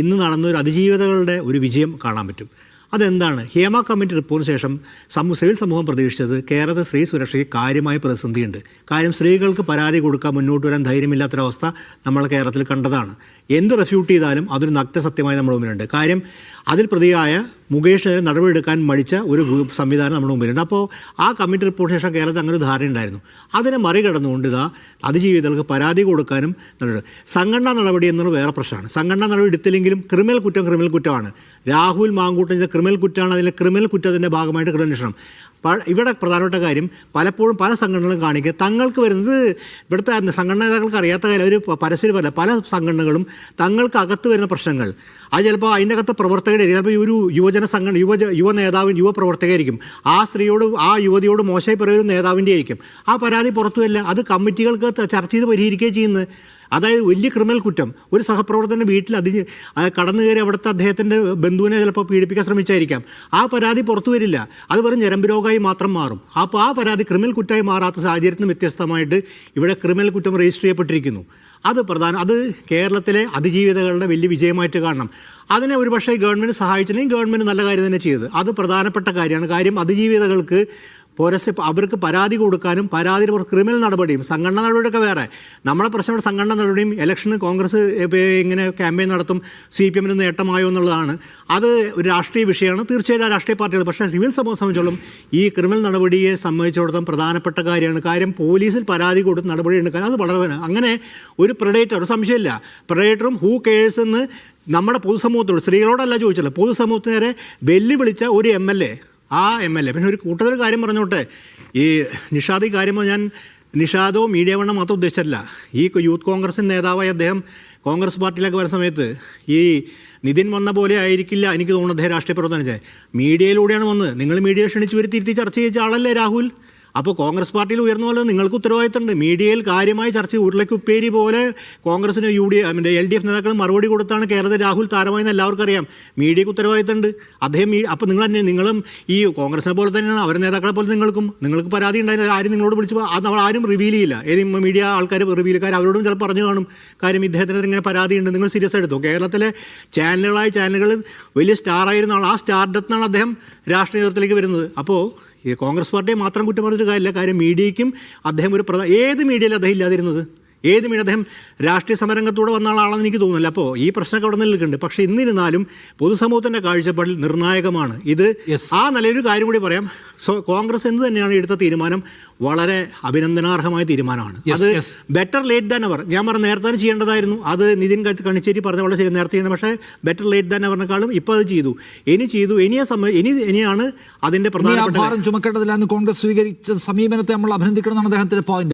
ഇന്ന് നടന്ന ഒരു അതിജീവിതകളുടെ ഒരു വിജയം കാണാൻ പറ്റും. അതെന്താണ്? ഹേമ കമ്മിറ്റി റിപ്പോർട്ടിന് ശേഷം സിവിൽ സമൂഹം പ്രതീക്ഷിച്ചത് കേരളത്തിൽ സ്ത്രീ സുരക്ഷയ്ക്ക് കാര്യമായ പ്രതിസന്ധിയുണ്ട്. കാര്യം സ്ത്രീകൾക്ക് പരാതി കൊടുക്കാൻ മുന്നോട്ട് വരാൻ ധൈര്യമില്ലാത്തൊരവസ്ഥ നമ്മൾ കേരളത്തിൽ കണ്ടതാണ്. എന്ത് റെഫ്യൂട്ട് ചെയ്താലും അതൊരു നഗ്നസത്യമായി നമ്മുടെ മുമ്പിലുണ്ട്. കാര്യം അതിൽ പ്രതിയായ മുകേഷിനെതിരെ നടപടിയെടുക്കാൻ മടിച്ച ഒരു സംവിധാനം നമ്മുടെ മുമ്പിലുണ്ട്. അപ്പോൾ ആ കമ്മിറ്റി റിപ്പോർട്ടിന് ശേഷം കേരളത്തിൽ അങ്ങനെ ഒരു ധാരണ ഉണ്ടായിരുന്നു. അതിനെ മറികടന്നുകൊണ്ട് അതിജീവിതകൾക്ക് പരാതി കൊടുക്കാനും സംഘടനാ നടപടി എന്നുള്ള വേറെ പ്രശ്നമാണ്. സംഘടനാ നടപടി എടുത്തില്ലെങ്കിലും ക്രിമിനൽ കുറ്റമാണ്. രാഹുൽ മാങ്കൂട്ടം ചെയ്ത ക്രിമിനൽ കുറ്റമാണ്. അതിലെ ക്രിമിനൽ കുറ്റത്തിൻ്റെ ഭാഗമായിട്ട് ക്രിമിനൽ ഇവിടെ പ്രധാനപ്പെട്ട കാര്യം പലപ്പോഴും പല സംഘടനകളും കാണിക്കുക തങ്ങൾക്ക് വരുന്നത് ഇവിടുത്തെ സംഘടനാ നേതാക്കൾക്ക് അറിയാത്ത കാര്യം ഒരു പരസ്യം പല സംഘടനകളും തങ്ങൾക്ക് അകത്ത് വരുന്ന പ്രശ്നങ്ങൾ അത് ചിലപ്പോൾ അതിൻ്റെ അകത്ത് പ്രവർത്തകരെ ചിലപ്പോൾ ഒരു യുവജന സംഘടന യുവ നേതാവിൻ യുവ പ്രവർത്തകരായിരിക്കും. ആ സ്ത്രീയോട് ആ യുവതിയോട് മോശമായി പറയുന്ന നേതാവിൻ്റെ ആയിരിക്കും. ആ പരാതി പുറത്തുമില്ല. അത് കമ്മിറ്റികൾക്ക് ചർച്ച ചെയ്ത് പരിഹരിക്കുകയും ചെയ്യുന്നത്. അതായത് വലിയ ക്രിമിനൽ കുറ്റം ഒരു സഹപ്രവർത്തകൻ്റെ വീട്ടിൽ കടന്നു കയറി അവിടുത്തെ അദ്ദേഹത്തിൻ്റെ ബന്ധുവിനെ ചിലപ്പോൾ പീഡിപ്പിക്കാൻ ശ്രമിച്ചായിരിക്കാം. ആ പരാതി പുറത്തു വരില്ല. അത് വെറും ഞരമ്പ് രോഗമായി മാത്രം മാറും. അപ്പോൾ ആ പരാതി ക്രിമിനൽ കുറ്റമായി മാറാത്ത സാഹചര്യത്തിന് വ്യത്യസ്തമായിട്ട് ഇവിടെ ക്രിമിനൽ കുറ്റം രജിസ്റ്റർ ചെയ്യപ്പെട്ടിരിക്കുന്നു. അത് കേരളത്തിലെ അതിജീവിതകളുടെ വലിയ വിജയമായിട്ട് കാണണം. അതിനെ ഒരുപക്ഷേ ഗവൺമെൻറ് സഹായിച്ചില്ലെങ്കിൽ ഗവൺമെൻറ് നല്ല കാര്യം തന്നെ ചെയ്തത്. അത് പ്രധാനപ്പെട്ട കാര്യമാണ്. കാര്യം അതിജീവിതകൾക്ക് അവർക്ക് പരാതി കൊടുക്കാനും പരാതി ക്രിമിനൽ നടപടിയും സംഘടനാ നടപടിയൊക്കെ വേറെ. നമ്മുടെ പ്രശ്നം സംഘടനാ നടപടിയും ഇലക്ഷന് കോൺഗ്രസ് ഇങ്ങനെ ക്യാമ്പയിൻ നടത്തും CPM-ന് നേട്ടമായോ എന്നുള്ളതാണ്. അത് ഒരു രാഷ്ട്രീയ വിഷയമാണ്. തീർച്ചയായിട്ടും രാഷ്ട്രീയ പാർട്ടികൾ. പക്ഷേ സിവിൽ സമൂഹം സംബന്ധിച്ചോളം ഈ ക്രിമിനൽ നടപടിയെ സംബന്ധിച്ചിടത്തോളം പ്രധാനപ്പെട്ട കാര്യമാണ്. കാര്യം പോലീസിൽ പരാതി കൊടുത്ത് നടപടി എടുക്കാൻ അത് വളരെ അങ്ങനെ ഒരു പ്രെഡേറ്റർ ഒരു സംശയമില്ല. പ്രെഡേറ്ററും ഹൂ കേഴ്സ് എന്ന് നമ്മുടെ പൊതുസമൂഹത്തോട് സ്ത്രീകളോടല്ല ചോദിച്ചല്ലോ പൊതുസമൂഹത്തിന് നേരെ വെല്ലുവിളിച്ച ഒരു MLA പിന്നെ ഒരു കൂട്ടത്തിൽ കാര്യം പറഞ്ഞോട്ടെ. ഈ നിഷാദ് കാര്യം ഞാൻ നിഷാദോ മീഡിയ വണ്ണം മാത്രം ഉദ്ദേശിച്ചല്ല. ഈ യൂത്ത് കോൺഗ്രസിൻ്റെ നേതാവായ അദ്ദേഹം കോൺഗ്രസ് പാർട്ടിയിലേക്ക് വരുന്ന സമയത്ത് ഈ നിതിൻ വന്ന പോലെ ആയിരിക്കില്ല എനിക്ക് തോന്നുന്നത് അദ്ദേഹം രാഷ്ട്രീയ പ്രവർത്തനം ചെയ്തത്. മീഡിയയിലൂടെയാണ് വന്നത്. നിങ്ങൾ മീഡിയയെ ക്ഷണിച്ച് വരുത്തിയിരുത്തി ചർച്ച ചെയ്ത ആളല്ലേ രാഹുൽ? അപ്പോൾ കോൺഗ്രസ് പാർട്ടിയിൽ ഉയർന്ന പോലെ നിങ്ങൾക്ക് ഉത്തരവാദിത്തമുണ്ട്. മീഡിയയിൽ കാര്യമായി ചർച്ച ഉരുളയ്ക്ക് ഉപ്പേരി പോലെ കോൺഗ്രസിന് LDF നേതാക്കൾ മറുപടി കൊടുത്താണ് കേരളത്തിൽ രാഹുൽ താരമായെന്ന് എല്ലാവർക്കും അറിയാം. മീഡിയക്ക് ഉത്തരവാദിത്തമുണ്ട്. അദ്ദേഹം അപ്പോൾ നിങ്ങളും ഈ കോൺഗ്രസിനെ പോലെ തന്നെയാണ് അവരുടെ നേതാക്കളെ പോലെ നിങ്ങൾക്ക് പരാതി ഉണ്ടായിരുന്നു. ആരും നിങ്ങളോട് വിളിച്ച് നമ്മൾ ആരും റിവീൽ ചെയ്യില്ല. ഏത് മീഡിയ ആൾക്കാർ റിവീൽക്കാർ അവരോടും ചിലപ്പോൾ പറഞ്ഞു കാണും കാര്യം ഇദ്ദേഹത്തിന് ഇങ്ങനെ പരാതി ഉണ്ട് നിങ്ങൾ സീരിയസ് എടുത്തോ. കേരളത്തിലെ ചാനലുകൾ വലിയ സ്റ്റാറായിരുന്ന ആൾ ആ സ്റ്റാർഡത്താണ് അദ്ദേഹം രാഷ്ട്രീയ നേതൃത്വത്തിലേക്ക് വരുന്നത്. അപ്പോൾ ഈ കോൺഗ്രസ് പാർട്ടിയെ മാത്രം കുറ്റം പറഞ്ഞിട്ട് കാര്യമില്ല. കാര്യം മീഡിയയ്ക്കും അദ്ദേഹം ഏത് മീഡിയയിൽ അദ്ദേഹം ഇല്ലാതിരുന്നത്? ഏത് മീഡിയ അദ്ദേഹം രാഷ്ട്രീയ സമരംഗത്തൂടെ വന്ന ആളാണെന്ന് എനിക്ക് തോന്നുന്നില്ല. അപ്പോൾ ഈ പ്രശ്നമൊക്കെ അവിടെ നിൽക്കുന്നുണ്ട്. പക്ഷേ എന്നിരുന്നാലും പൊതുസമൂഹത്തിൻ്റെ കാഴ്ചപ്പാടിൽ നിർണായകമാണ് ഇത്. ആ നിലയൊരു കാര്യം കൂടി പറയാം. കോൺഗ്രസ് എന്ത് തന്നെയാണ് എടുത്ത തീരുമാനം വളരെ അഭിനന്ദനാർഹമായ തീരുമാനമാണ്. അത് ബെറ്റർ ലേറ്റ് ദാൻ എവർ. ഞാൻ പറഞ്ഞ നേരത്തെ ചെയ്യേണ്ടതായിരുന്നു. അത് നിതിൻ കണിച്ചേരി പറഞ്ഞ വളരെ ശരി നേരത്തെ ചെയ്യുന്നത്. പക്ഷേ ബെറ്റർ ലേറ്റ് ദാൻ എവറിനേക്കാളും ഇപ്പോൾ അത് ചെയ്തു. ഇനിയാണ് അതിൻ്റെ പ്രധാന ഭാരം ചുമക്കേണ്ടതില്ല എന്ന് കോൺഗ്രസ് സ്വീകരിച്ച സമീപനത്തെ നമ്മൾ അഭിനന്ദിക്കണമെന്നാണ് അദ്ദേഹത്തിൻ്റെ പോയിന്റ്.